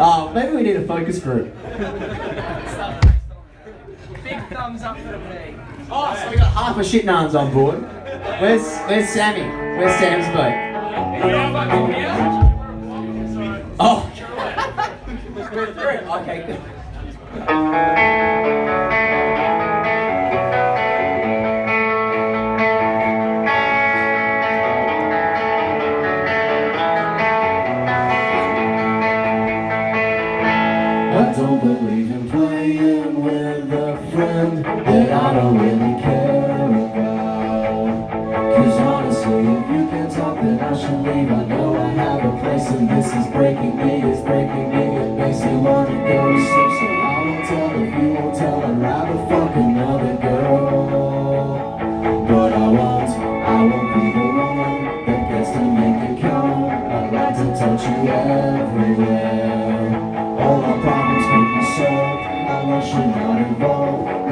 Oh, maybe we need a focus group. Big thumbs up for me. Oh, so we got half a shit nans on board. Where's Sammy? Where's Sam's boat? Oh. We're through. Okay, good. I don't believe in playing with a friend that I don't really care about. Cause honestly, if you can't talk, then I should leave. I know I have a place and this is breaking me, it's breaking me. It makes me want to go to sleep, so I won't tell if you won't tell. I'd rather fuck another girl. But I won't be the one that gets to make it count. I'd like to touch you everywhere. All our problems can be solved, unless you're not involved.